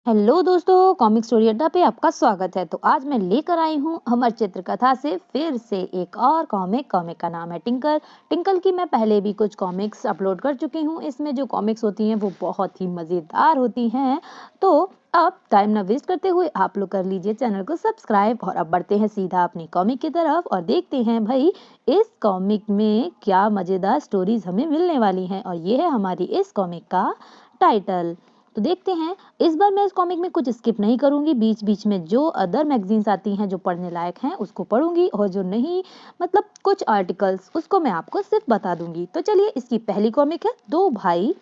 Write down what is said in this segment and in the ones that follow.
Hello दोस्तों, comic story अड्डा पे आपका स्वागत है। तो आज मैं लेकर आई हूँ अमर चित्र कथा से फिर से एक और कॉमिक का नाम है टिंकल। टिंकल की मैं पहले भी कुछ कॉमिक्स अपलोड कर चुकी हूँ। इसमें जो कॉमिक्स होती हैं वो बहुत ही मज़ेदार होती हैं। तो अब टाइम ना वेस्ट करते हुए आप लोग कर लीजिए चैनल को सब्सक्राइब और अब बढ़ते हैं सीधा अपनी कॉमिक की तरफ और देखते हैं भाई इस कॉमिक में क्या मज़ेदार स्टोरीज हमें मिलने वाली हैं। और ये है हमारी इस कॉमिक का टाइटल। तो देखते हैं। इस बार मैं इस कॉमिक में कुछ स्किप नहीं करूंगी। बीच बीच में जो अदर मैगजीन्स आती हैं जो पढ़ने लायक हैं उसको पढ़ूंगी और जो नहीं मतलब कुछ आर्टिकल्स उसको मैं आपको सिर्फ बता दूंगी। तो चलिए, इसकी पहली कॉमिक है दो भाई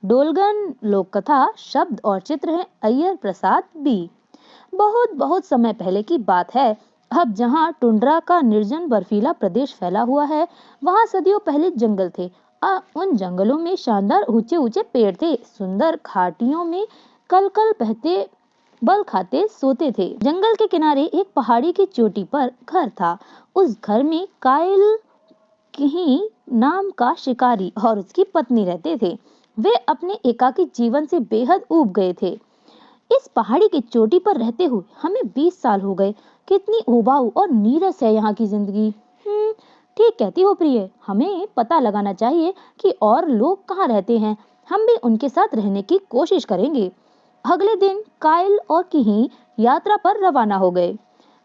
डोलगन। लोक कथा, शब्द और चित्र है अय्यर प्रसाद बी। बहुत बहुत समय पहले की बात है। अब जहाँ टुंड्रा का निर्जन बर्फीला प्रदेश फैला हुआ है, वहाँ सदियों पहले जंगल थे। उन जंगलों में शानदार ऊंचे ऊंचे पेड़ थे। सुंदर घाटियों में कल कल बहते बल खाते सोते थे। जंगल के किनारे एक पहाड़ी की चोटी पर घर था। उस घर में कायल किही नाम का शिकारी और उसकी पत्नी रहते थे। वे अपने एकाकी जीवन से बेहद ऊब गए थे। इस पहाड़ी की चोटी पर रहते हुए हमें 20 साल हो गए। कितनी उबाऊ और नीरस है यहाँ की जिंदगी। ठीक कहती हो प्रिय, हमें पता लगाना चाहिए कि और लोग कहाँ रहते हैं। हम भी उनके साथ रहने की कोशिश करेंगे। अगले दिन कायल और किही यात्रा पर रवाना हो गए।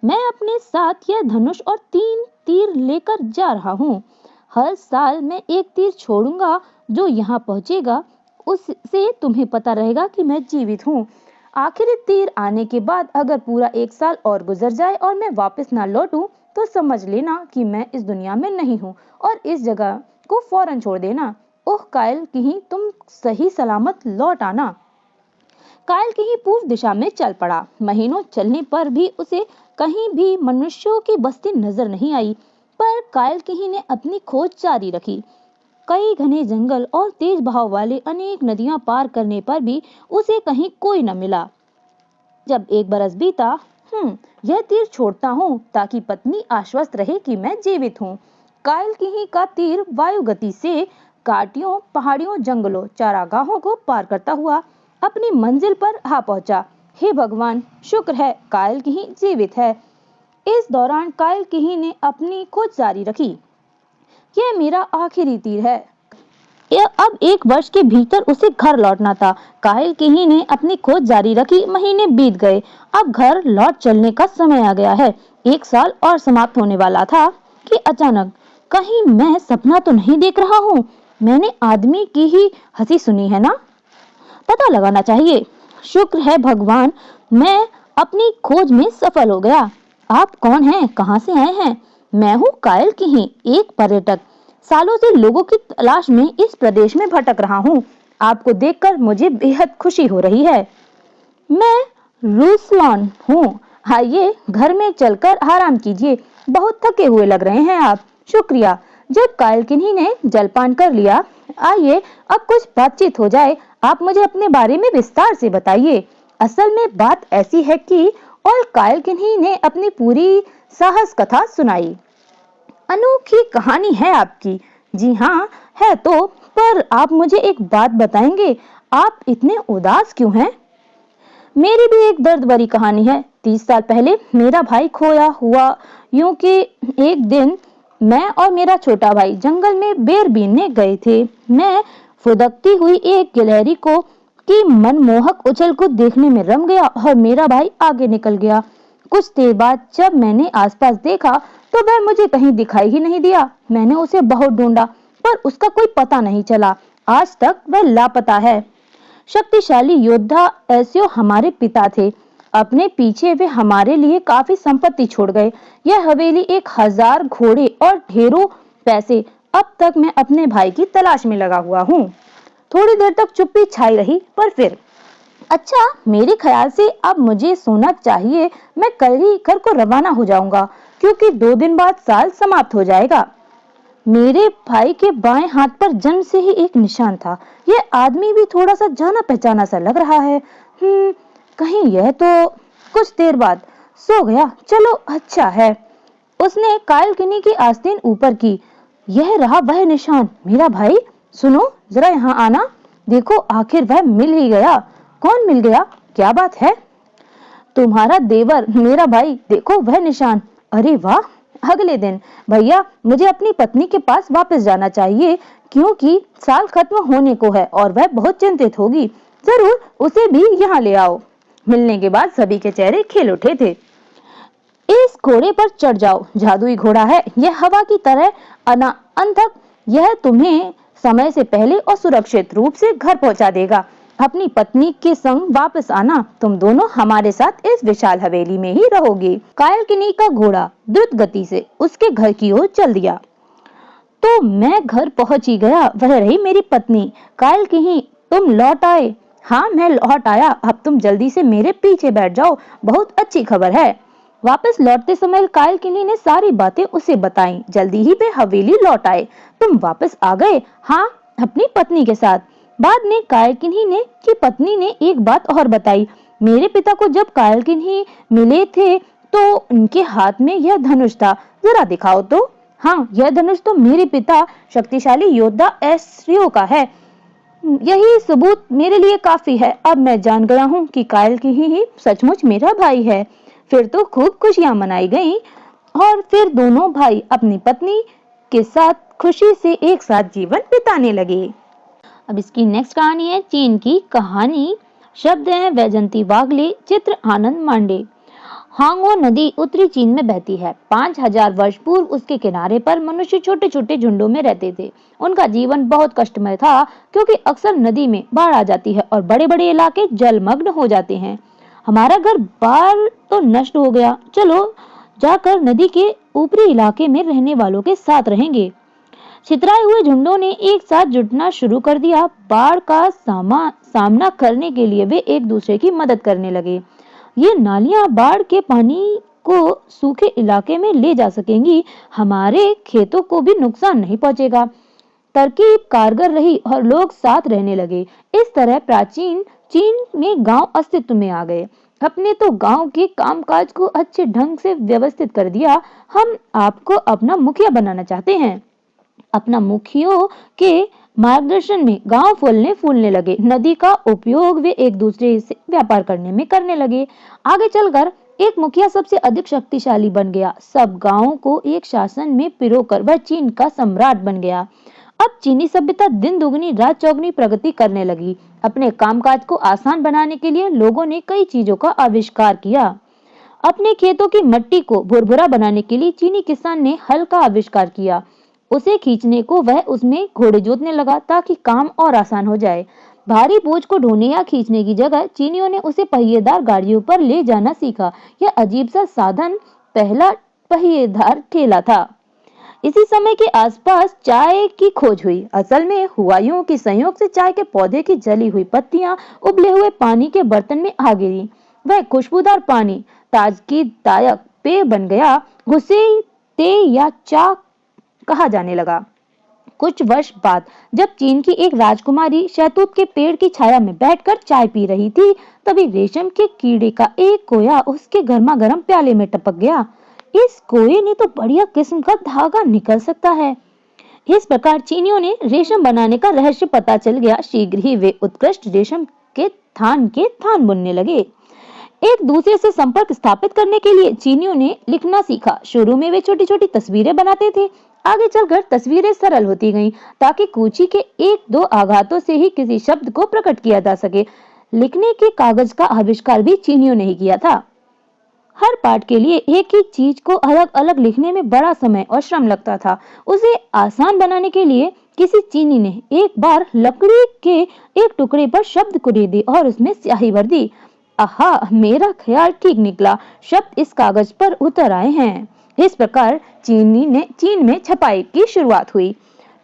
मैं अपने साथ यह धनुष और 3 तीर लेकर जा रहा हूँ। हर साल मैं एक तीर छोड़ूंगा। जो यहाँ पहुँचेगा उससे तुम्हें पता रहेगा कि मैं जीवित हूँ। आखिरी तीर आने के बाद अगर पूरा 1 साल और गुजर जाए और मैं वापस ना लौटूं तो समझ लेना कि मैं इस दुनिया में नहीं हूँ और इस जगह को फौरन छोड़ देना। ओह कायल किही, तुम सही सलामत लौट आना। कायल किही पूर्व दिशा में चल पड़ा। महीनों चलने पर भी उसे कहीं भी मनुष्यों की बस्ती नजर नहीं आई। पर कायल किही ने अपनी खोज जारी रखी। कई घने जंगल और तेज बहाव वाले अनेक नदियां पार करने पर भी उसे कहीं कोई न मिला। जब 1 बरस बीता, यह तीर छोड़ता हूँ ताकि पत्नी आश्वस्त रहे कि मैं जीवित हूँ। कायल किही का तीर वायु गति से घाटियों, पहाड़ियों, जंगलों, चारागाहों को पार करता हुआ अपनी मंजिल पर आ पहुंचा। हे भगवान, शुक्र है कायल किही जीवित है। इस दौरान कायल किही ने अपनी खोज जारी रखी। यह मेरा आखिरी तीर है। अब 1 वर्ष के भीतर उसे घर लौटना था। कायल किही ने अपनी खोज जारी रखी। महीने बीत गए। अब घर लौट चलने का समय आ गया है। 1 साल और समाप्त होने वाला था कि अचानक, कहीं मैं सपना तो नहीं देख रहा हूँ। मैंने आदमी की ही हंसी सुनी है ना? पता लगाना चाहिए। शुक्र है भगवान, मैं अपनी खोज में सफल हो गया। आप कौन हैं? कहाँ से आए हैं? मैं हूँ कायल किही, एक पर्यटक। सालों से लोगों की तलाश में इस प्रदेश में भटक रहा हूँ। आपको देखकर मुझे बेहद खुशी हो रही है। मैं रूसलॉन हूँ। आइए घर में चलकर आराम कीजिए। बहुत थके हुए लग रहे हैं आप। शुक्रिया। जब कायल किही ने जलपान कर लिया, आइए अब कुछ बातचीत हो जाए। आप मुझे अपने बारे में विस्तार से बताइए। असल में बात ऐसी है कि और कायल किही ने अपनी पूरी साहस कथा सुनाई। अनोखी कहानी है आपकी। जी हाँ है तो, पर आप मुझे एक बात बताएंगे, आप इतने उदास क्यों हैं? मेरी भी एक दर्द भरी कहानी है। 30 साल पहले मेरा भाई खोया हुआ। यूं कि एक दिन मैं और मेरा छोटा भाई जंगल में बेर बीनने गए थे। मैं फुदकती हुई एक गिलहरी को की मनमोहक उछल को देखने में रम गया और मेरा भाई आगे निकल गया। कुछ देर बाद जब मैंने आसपास देखा तो वह मुझे कहीं दिखाई ही नहीं दिया। मैंने उसे बहुत ढूंढा पर उसका कोई पता नहीं चला। आज तक वह लापता है। शक्तिशाली योद्धा ऐसे हमारे पिता थे। अपने पीछे वे हमारे लिए काफी संपत्ति छोड़ गए। यह हवेली 1000 घोड़े और ढेरों पैसे। अब तक मैं अपने भाई की तलाश में लगा हुआ हूँ। थोड़ी देर तक चुप्पी छाई रही, पर फिर, अच्छा, मेरे ख्याल से अब मुझे सोना चाहिए। मैं कल ही घर को रवाना हो जाऊंगा क्योंकि 2 दिन बाद साल समाप्त हो जाएगा। मेरे भाई के बाएं हाथ पर जन्म से ही एक निशान था। यह आदमी भी थोड़ा सा जाना पहचाना सा लग रहा है। कहीं यह तो। कुछ देर बाद, सो गया, चलो अच्छा है। उसने कायल किही की आस्तीन ऊपर की। यह रहा वह निशान। मेरा भाई, सुनो जरा यहाँ आना। देखो, आखिर वह मिल ही गया। कौन मिल गया? क्या बात है? तुम्हारा देवर, मेरा भाई, देखो वह निशान। अरे वाह! अगले दिन, भैया मुझे अपनी पत्नी के पास वापस जाना चाहिए क्योंकि साल खत्म होने को है और वह बहुत चिंतित होगी। जरूर, उसे भी यहाँ ले आओ। मिलने के बाद सभी के चेहरे खिल उठे थे। इस घोड़े पर चढ़ जाओ, जादुई घोड़ा है, यह हवा की तरह अनथक, यह तुम्हें समय से पहले और सुरक्षित रूप से घर पहुंचा देगा। अपनी पत्नी के संग वापस आना, तुम दोनों हमारे साथ इस विशाल हवेली में ही रहोगे। कायलकिनी का घोड़ा द्रुत गति से उसके घर की ओर चल दिया। तो मैं घर पहुंच ही गया, वह रही मेरी पत्नी। कायलकिनी, तुम लौट आए? हाँ, मैं लौट आया। अब तुम जल्दी से मेरे पीछे बैठ जाओ, बहुत अच्छी खबर है। वापस लौटते समय कायलकिनी ने सारी बातें उसे बताईं। जल्दी ही वे हवेली लौट आए। तुम वापस आ गए? हाँ, अपनी पत्नी के साथ। बाद में कायलकिनी ने की पत्नी ने एक बात और बताई। मेरे पिता को जब कायलकिनी मिले थे तो उनके हाथ में यह धनुष था, जरा दिखाओ तो। हाँ, यह धनुष तो मेरे पिता शक्तिशाली योद्धा एस्ट्रियो का है। यही सबूत मेरे लिए काफी है। अब मैं जान गया हूँ कि कायलकिनी ही सचमुच मेरा भाई है। फिर तो खूब खुशियां मनाई गईं और फिर दोनों भाई अपनी पत्नी के साथ खुशी से एक साथ जीवन बिताने लगे। अब इसकी नेक्स्ट कहानी है चीन की कहानी। शब्द हैं वैजंती वागले, चित्र आनंद मांडे। हांगो नदी उत्तरी चीन में बहती है। 5000 वर्ष पूर्व उसके किनारे पर मनुष्य छोटे छोटे झुंडों में रहते थे। उनका जीवन बहुत कष्टमय था क्योंकि अक्सर नदी में बाढ़ आ जाती है और बड़े बड़े इलाके जलमग्न हो जाते हैं। हमारा घर बाढ़ तो नष्ट हो गया, चलो जाकर नदी के ऊपरी इलाके में रहने वालों के साथ रहेंगे। छितराए हुए झुंडों ने एक साथ जुटना शुरू कर दिया। बाढ़ का सामना करने के लिए वे एक दूसरे की मदद करने लगे। ये नालियां बाढ़ के पानी को सूखे इलाके में ले जा सकेंगी, हमारे खेतों को भी नुकसान नहीं पहुंचेगा। तरकीब कारगर रही और लोग साथ रहने लगे। इस तरह प्राचीन चीन में गांव अस्तित्व में आ गए। अपने तो गांव के कामकाज को अच्छे ढंग से व्यवस्थित कर दिया। हम आपको अपना मुखिया बनाना चाहते हैं। अपना मुखियों के मार्गदर्शन में गांव फूलने फूलने लगे। नदी का उपयोग वे एक दूसरे से व्यापार करने में करने लगे। आगे चलकर एक मुखिया सबसे अधिक शक्तिशाली बन गया। सब गांवों को एक शासन में पिरोकर वह चीन का सम्राट बन गया। अब चीनी सभ्यता दिन दुगनी रात चौगनी प्रगति करने लगी। अपने कामकाज को आसान बनाने के लिए लोगों ने कई चीजों का आविष्कार किया। अपने खेतों की मिट्टी को भुरभुरा बनाने के लिए चीनी किसान ने हल का आविष्कार किया। उसे खींचने को वह उसमें घोड़े जोतने लगा ताकि काम और आसान हो जाए। भारी बोझ को ढोने या खींचने की जगह चीनियों ने उसे पहिएदार गाड़ियों पर ले जाना सीखा। यह अजीब सा साधन पहला पहिएदार ठेला था। इसी समय के आसपास चाय की खोज हुई। असल में हुआ यूं कि संयोग से चाय के पौधे की जली हुई पत्तियां उबले हुए पानी के बर्तन में आ गिरी। वह खुशबूदार पानी ताजगीदायक पेय बन गया। गुस्से ते या चा कहा जाने लगा। कुछ वर्ष बाद जब चीन की एक राजकुमारी शहतूत के पेड़ की छाया में बैठकर चाय पी रही थी, तभी रेशम के कीड़े का एक कोया उसके गर्मा गर्म प्याले में टपक गया। इस कोये ने तो बढ़िया किस्म का धागा निकल सकता है। इस प्रकार चीनियों ने रेशम बनाने का रहस्य पता चल गया। शीघ्र ही वे उत्कृष्ट रेशम के थान बुनने लगे। एक दूसरे से संपर्क स्थापित करने के लिए चीनियों ने लिखना सीखा। शुरू में वे छोटी छोटी तस्वीरें बनाते थे। आगे चलकर तस्वीरें सरल होती गईं ताकि कूची के एक दो आघातों से ही किसी शब्द को प्रकट किया जा सके। लिखने के कागज का आविष्कार भी चीनियों ने ही किया था। हर पाठ के लिए एक ही चीज को अलग अलग लिखने में बड़ा समय और श्रम लगता था। उसे आसान बनाने के लिए किसी चीनी ने एक बार लकड़ी के एक टुकड़े पर शब्द कुरेद दी और उसमें स्याही भर दी। आहा, मेरा ख्याल ठीक निकला, शब्द इस कागज पर उतर आए हैं। इस प्रकार चीन में छपाई की शुरुआत हुई।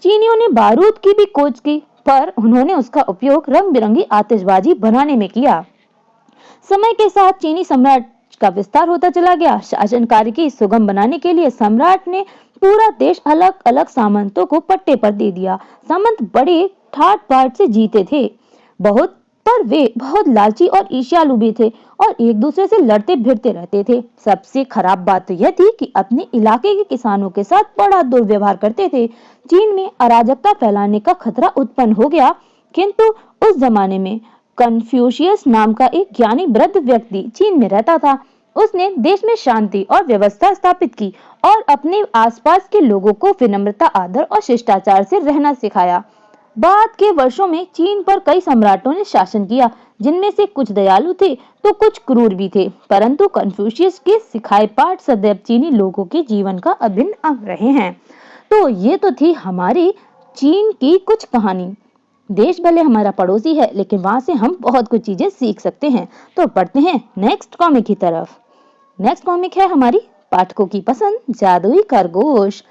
चीनियों ने बारूद की भी खोज की, पर उन्होंने उसका उपयोग रंग बिरंगी आतिशबाजी बनाने में किया। समय के साथ चीनी सम्राट का विस्तार होता चला गया। शासन कार्य की सुगम बनाने के लिए सम्राट ने पूरा देश अलग अलग सामंतों को पट्टे पर दे दिया। सामंत बड़े ठाट बाट से जीते थे बहुत, पर वे बहुत लालची और ईर्ष्यालु भी थे और एक दूसरे से लड़ते भिड़ते रहते थे। सबसे खराब बात तो यह थी कि अपने इलाके के किसानों के साथ बड़ा दुर्व्यवहार करते थे। चीन में अराजकता फैलाने का खतरा उत्पन्न हो गया, किंतु उस जमाने में कन्फ्यूशियस नाम का एक ज्ञानी वृद्ध व्यक्ति चीन में रहता था। उसने देश में शांति और व्यवस्था स्थापित की और अपने आसपास के लोगों को विनम्रता, आदर और शिष्टाचार से रहना सिखाया। बाद के वर्षों में चीन पर कई सम्राटों ने शासन किया, जिनमें से कुछ दयालु थे तो कुछ क्रूर भी थे, परंतु कन्फ्यूशियस के सिखाए पाठ सदैव चीनी लोगों के जीवन का अभिन्न अंग रहे हैं। तो ये तो थी हमारी चीन की कुछ कहानी। देश भले हमारा पड़ोसी है, लेकिन वहां से हम बहुत कुछ चीजें सीख सकते हैं। तो बढ़ते हैं नेक्स्ट कॉमिक की तरफ। नेक्स्ट कॉमिक है हमारी पाठकों की पसंद, जादुई खरगोश।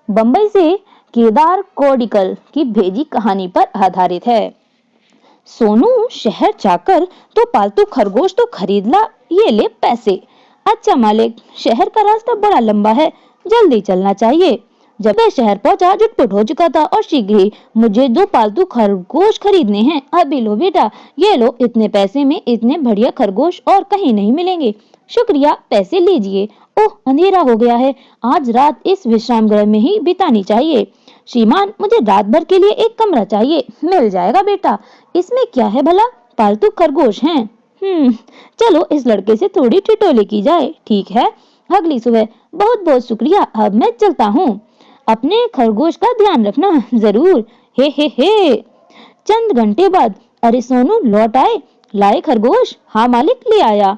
बंबई से केदार कोडिकल की भेजी कहानी पर आधारित है। सोनू शहर जाकर तो पालतू खरगोश तो खरीद ला, ये ले पैसे। अच्छा मालिक, शहर का रास्ता बड़ा लंबा है, जल्दी चलना चाहिए। जब मैं शहर पहुंचा, झटपट हो चुका था और शीघ्र ही मुझे 2 पालतू खरगोश खरीदने हैं। अभी लो बेटा, ये लो, इतने पैसे में इतने बढ़िया खरगोश और कहीं नहीं मिलेंगे। शुक्रिया, पैसे लीजिए। ओह, अंधेरा हो गया है, आज रात इस विश्राम गृह में ही बितानी चाहिए। श्रीमान, मुझे रात भर के लिए एक कमरा चाहिए। मिल जाएगा बेटा, इसमें क्या है भला, पालतू खरगोश हैं। चलो इस लड़के से थोड़ी ठिठोली की जाए। ठीक है, अगली सुबह। बहुत बहुत शुक्रिया, अब मैं चलता हूँ। अपने खरगोश का ध्यान रखना जरूर। हे। चंद घंटे बाद, अरे सोनू लौट आए, लाए खरगोश? हाँ मालिक, ले आया।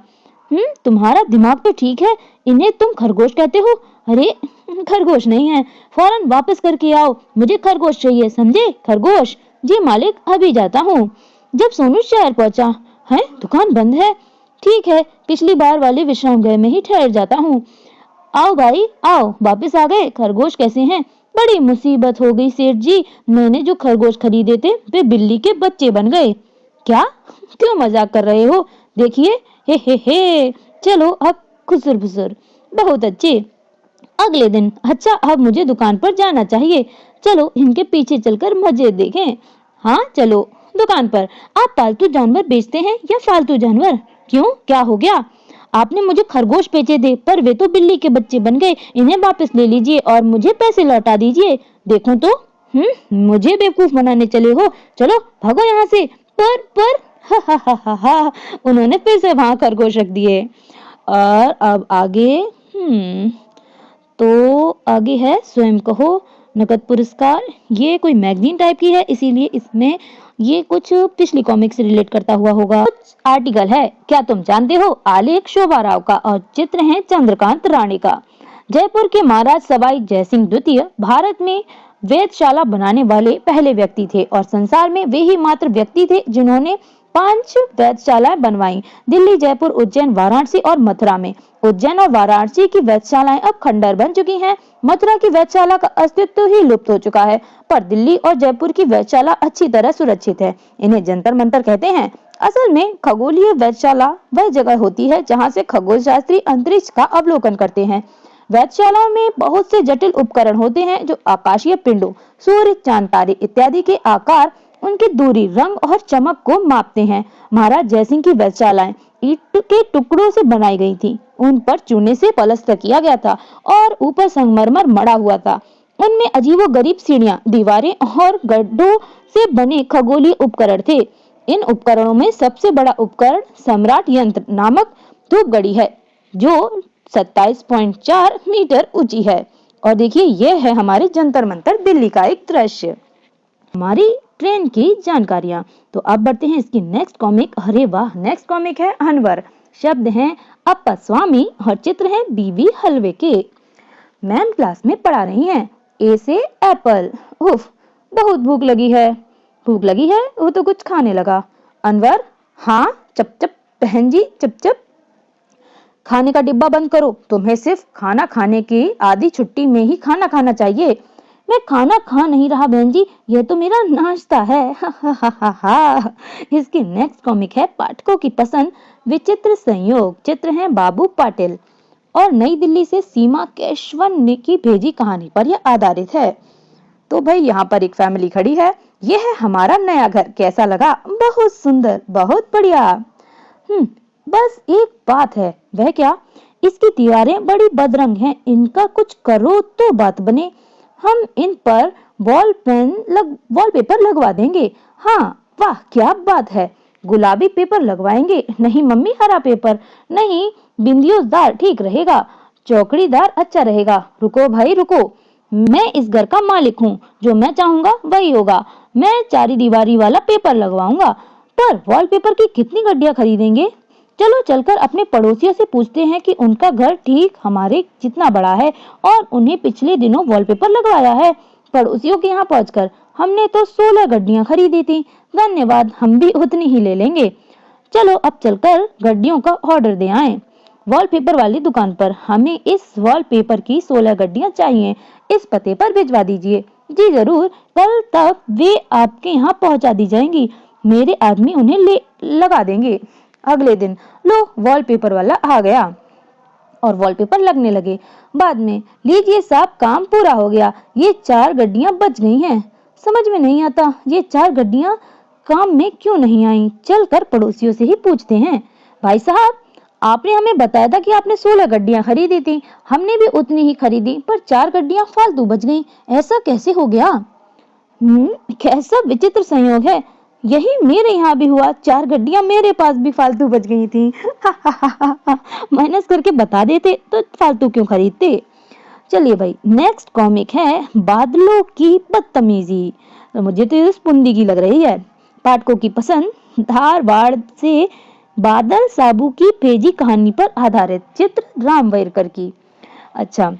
तुम्हारा दिमाग तो ठीक है, इन्हें तुम खरगोश कहते हो? अरे खरगोश नहीं है, फौरन वापस करके आओ, मुझे खरगोश चाहिए, समझे? खरगोश? जी मालिक, अभी जाता हूँ। जब सोनू शहर पहुंचा, है दुकान बंद है। ठीक है, पिछली बार वाले विश्राम गृह में ही ठहर जाता हूँ। आओ भाई आओ, वापस आ गए। खरगोश कैसे हैं? बड़ी मुसीबत हो गई सेठ जी, मैंने जो खरगोश खरीदे थे वे बिल्ली के बच्चे बन गए। क्या? क्यों मजाक कर रहे हो? देखिए, हे। चलो अब खुसर फुसर। बहुत अच्छे। अगले दिन, अच्छा अब मुझे दुकान पर जाना चाहिए, चलो इनके पीछे चलकर मजे देखें। हाँ चलो। दुकान पर। आप पालतू जानवर बेचते हैं या फालतू जानवर? क्यों, क्या हो गया? आपने मुझे खरगोश बेचे थे, पर वे तो बिल्ली के बच्चे बन गए। इन्हें वापस ले लीजिए और मुझे पैसे लौटा दीजिए। देखो तो, मुझे बेवकूफ बनाने चले हो? चलो भागो यहाँ से। पर हा। उन्होंने फिर से वहां खरगोश रख दिए। और अब आगे तो आगे है स्वयं कहो नकद पुरस्कार। ये कोई मैगजीन टाइप की है, इसीलिए इसमें ये कुछ पिछली कॉमिक से रिलेट करता हुआ होगा। कुछ आर्टिकल है, क्या तुम जानते हो? आलेख शोभा राव का और चित्र है चंद्रकांत राणे का। जयपुर के महाराज सवाई जयसिंह द्वितीय भारत में वेधशाला बनाने वाले पहले व्यक्ति थे और संसार में वे ही मात्र व्यक्ति थे जिन्होंने 5 वेधशालाएं बनवाई। दिल्ली, जयपुर, उज्जैन, वाराणसी और मथुरा में। उज्जैन और वाराणसी की वेधशालाएं अब खंडर बन चुकी हैं। मथुरा की वेधशाला का अस्तित्व ही लुप्त हो चुका है, पर दिल्ली और जयपुर की वेधशाला अच्छी तरह सुरक्षित है। इन्हें जंतर मंतर कहते हैं। असल में खगोलीय वेधशाला वह जगह होती है जहां से खगोल शास्त्री अंतरिक्ष का अवलोकन करते हैं। वेधशालाओं में बहुत से जटिल उपकरण होते हैं जो आकाशीय पिंडों, सूर्य, चांद, तारे इत्यादि के आकार, उनकी दूरी, रंग और चमक को मापते हैं। महाराज जयसिंह की वेधशालाएं ईंट के टुकड़ों से बनाई गई थी। उन पर चूने से पलस्तर किया गया था और ऊपर संगमरमर मड़ा हुआ था। उनमें अजीबोगरीब सीढ़ियां, दीवारें और गड्ढों से बने खगोलीय उपकरण थे। इन उपकरणों में सबसे बड़ा उपकरण सम्राट यंत्र नामक धूप घड़ी है, जो 27.4 मीटर ऊंची है। और देखिए, यह है हमारे जंतर मंतर दिल्ली का एक दृश्य। हमारी ट्रेन की जानकारियां। तो अब बढ़ते हैं इसकी नेक्स्ट कॉमिक। अरे वाह, नेक्स्ट कॉमिक है अनवर। शब्द हैं अप्पा स्वामी और चित्र हैं बीबी हलवे के। मैम क्लास में पढ़ा रही हैं। ए से एप्पल। उफ, बहुत भूख लगी है। भूख लगी है? वो तो कुछ खाने लगा। अनवर, हाँ। चप चप बहन जी, चप चप। खाने का डिब्बा बंद करो, तुम्हें सिर्फ खाना खाने की आधी छुट्टी में ही खाना खाना चाहिए। मैं खाना खा नहीं रहा बहन जी, यह तो मेरा नाश्ता है। हा। इसकी नेक्स्ट कॉमिक है पाठकों की पसंद, विचित्र संयोग। चित्र हैं बाबू पाटिल और नई दिल्ली से सीमा केशवन ने की भेजी कहानी पर यह आधारित है। तो भाई यहाँ पर एक फैमिली खड़ी है। यह है हमारा नया घर, कैसा लगा? बहुत सुंदर, बहुत बढ़िया। बस एक बात है। वह क्या? इसकी दीवारें बड़ी बदरंग हैं, इनका कुछ करो तो बात बने। हम इन पर वॉलपेपर लगवा देंगे। हाँ, वाह क्या बात है। गुलाबी पेपर लगवाएंगे? नहीं मम्मी, हरा पेपर। नहीं, बिंदियोदार ठीक रहेगा, चौकड़ीदार अच्छा रहेगा। रुको भाई रुको, मैं इस घर का मालिक हूँ, जो मैं चाहूंगा वही होगा। मैं चारी दीवारी वाला पेपर लगवाऊंगा। पर वॉलपेपर की कितनी गड्डियां खरीदेंगे? चलो चलकर अपने पड़ोसियों से पूछते हैं कि उनका घर ठीक हमारे जितना बड़ा है और उन्हें पिछले दिनों वॉलपेपर लगवाया है। पड़ोसियों के यहाँ पहुंचकर हमने तो 16 गड्डियां खरीदी थी, धन्यवाद, हम भी उतनी ही ले लेंगे। चलो अब चलकर गड्डियों का ऑर्डर दे आए। वॉलपेपर वाली दुकान पर हमें इस वॉलपेपर की 16 गड्डियां चाहिए, इस पते पर भिजवा दीजिए। जी जरूर, कल तक वे आपके यहाँ पहुंचा दी जाएंगी, मेरे आदमी उन्हें ले लगा देंगे। अगले दिन लो, वॉलपेपर वाला आ गया और वॉलपेपर लगने लगे। बाद में, लीजिए साहब, काम पूरा हो गया, ये 4 गड्डियां बच गई हैं। समझ में नहीं आता ये 4 गड्डियां काम में क्यों नहीं आई। चलकर पड़ोसियों से ही पूछते हैं। भाई साहब, आपने हमें बताया था कि आपने 16 गड्डियां खरीदी थी, हमने भी उतनी ही खरीदी, पर 4 गड्डियां फालतू बच गई, ऐसा कैसे हो गया? कैसा विचित्र संयोग है, यही मेरे यहाँ भी हुआ, 4 गड्डियां मेरे पास भी फालतू बच गई थी। माइनस करके बता देते तो फालतू क्यों खरीदते। चलिए भाई, नेक्स्ट कॉमिक है बादलों की बदतमीजी। तो मुझे तो ये स्पुंदी की लग रही है। पाठकों की पसंद, धारवाड़ से बादल साबू की भेजी कहानी पर आधारित, चित्र राम वैरकर की। अच्छा,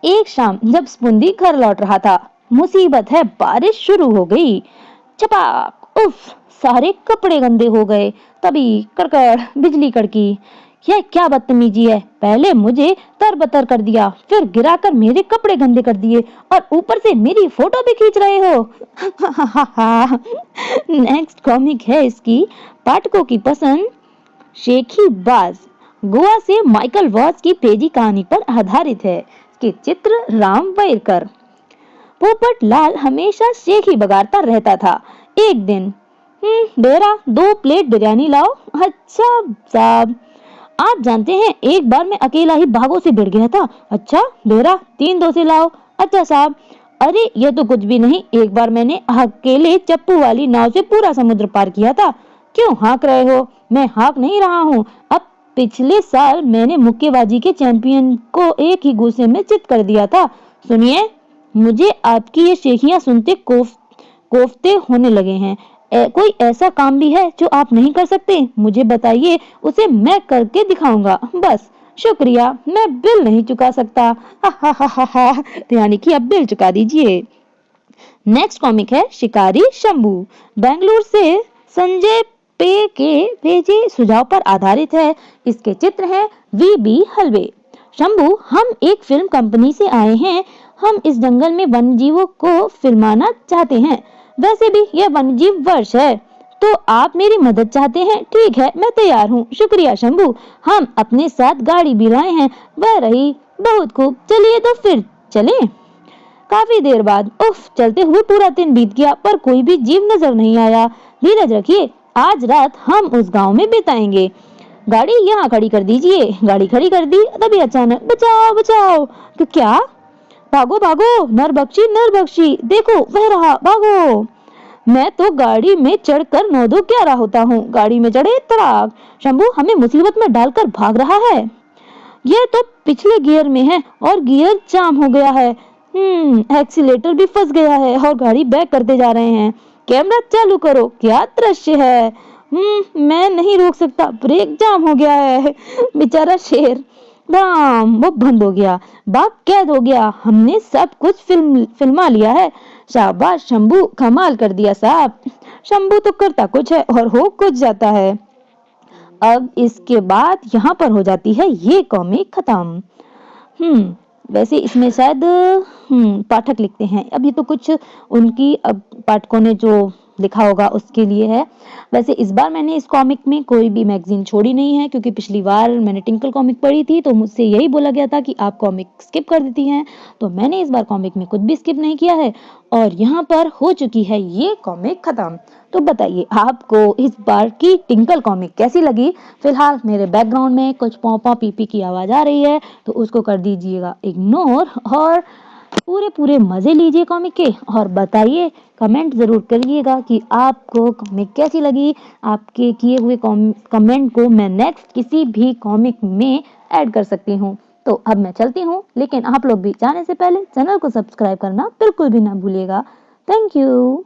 एक शाम जब स्पुंदी घर लौट रहा था, मुसीबत है, बारिश शुरू हो गई। चपाक, उफ, सारे कपड़े गंदे हो गए। तभी कड़कड़ बिजली कड़की। यह क्या बदतमीजी है, पहले मुझे तरबतर कर दिया, फिर गिराकर मेरे कपड़े गंदे कर दिए और ऊपर से मेरी फोटो भी खींच रहे हो। नेक्स्ट कॉमिक है इसकी पाठकों की पसंद, शेखी बाज, गोवा से माइकल वॉस की पेजी कहानी पर आधारित है। इसके चित्र राम वैरकर। पोपट लाल हमेशा शेखी बगाड़ता रहता था। एक दिन, बेरा 2 प्लेट बिरयानी लाओ। अच्छा साहब, आप जानते हैं एक बार मैं अकेला ही भागों से भिड़ गया था। अच्छा बेरा, 3 डोसे लाओ। अच्छा साहब, अरे ये तो कुछ भी नहीं, एक बार मैंने अकेले चप्पू वाली नाव से पूरा समुद्र पार किया था। क्यों हाँक रहे हो? मैं हाँक नहीं रहा हूँ। अब पिछले साल मैंने मुक्केबाजी के चैंपियन को एक ही घूसे में चित कर दिया था। सुनिए, मुझे आपकी ये शेखियां सुनते कोफ्ते होने लगे हैं। कोई ऐसा काम भी है जो आप नहीं कर सकते? मुझे बताइए, उसे मैं करके दिखाऊंगा। बस, शुक्रिया, मैं बिल नहीं चुका सकता। यानी कि अब बिल चुका दीजिए। नेक्स्ट कॉमिक है शिकारी शंभू, बेंगलुरु से संजय पे के भेजे सुझाव पर आधारित है। इसके चित्र हैं वीबी हलवे। शंभू, हम एक फिल्म कंपनी से आए हैं, हम इस जंगल में वन्यजीवों को फिल्माना चाहते हैं। वैसे भी यह वन्यजीव वर्ष है, तो आप मेरी मदद चाहते हैं? ठीक है, मैं तैयार हूँ। शुक्रिया शंभू, हम अपने साथ गाड़ी भी लाए हैं। वह रही, बहुत खूब, चलिए तो फिर चलें। काफी देर बाद, उफ, चलते हुए पूरा दिन बीत गया पर कोई भी जीव नजर नहीं आया। धीरज रखिए, आज रात हम उस गांव में बिताएंगे। गाड़ी यहाँ खड़ी कर दीजिए। गाड़ी खड़ी कर दी, तभी अचानक बचाओ बचाओ। तो क्या? भागो भागो, नरबक्षी, देखो वह रहा, भागो। मैं तो गाड़ी में चढ़कर 9-2-11 होता हूँ। गाड़ी में चढ़े तड़ाक, शंभू हमें मुसीबत में डालकर भाग रहा है। यह तो पिछले गियर में है और गियर जाम हो गया है। एक्सीलेटर भी फंस गया है और गाड़ी बैक करते जा रहे हैं। कैमरा चालू करो, क्या दृश्य है। मैं नहीं रोक सकता, ब्रेक जाम हो गया है। बेचारा शेर, बम, वो बंद हो गया, बाग कैद हो गया। हमने सब कुछ फिल्मा लिया है। शाबाश शंभू, कमाल कर दिया साहब। शंभू तो करता कुछ है और हो कुछ जाता है। अब इसके बाद यहाँ पर हो जाती है ये कॉमिक खत्म। वैसे इसमें शायद पाठक लिखते हैं। अब ये तो कुछ उनकी अब पाठकों ने जो लिखा होगा उसके लिए है। वैसे इस बार मैंने इस कॉमिक में कोई भी मैगजीन छोड़ी नहीं है, क्योंकि पिछली बार मैंने टिंकल कॉमिक पढ़ी थी तो मुझसे यही बोला गया था कि आप कॉमिक स्किप कर देती हैं। तो मैंने इस बार कॉमिक में कुछ भी स्किप नहीं किया है और यहाँ पर हो चुकी है ये कॉमिक खत्म। तो बताइए आपको इस बार की टिंकल कॉमिक कैसी लगी। फिलहाल मेरे बैकग्राउंड में कुछ पॉपा पीपी की आवाज आ रही है तो उसको कर दीजिएगा इग्नोर। और पूरे पूरे मजे लीजिए कॉमिक के और बताइए, कमेंट जरूर करिएगा कि आपको कॉमिक कैसी लगी। आपके किए हुए कमेंट को मैं नेक्स्ट किसी भी कॉमिक में ऐड कर सकती हूँ। तो अब मैं चलती हूँ, लेकिन आप लोग भी जाने से पहले चैनल को सब्सक्राइब करना बिल्कुल भी ना भूलिएगा। Thank you.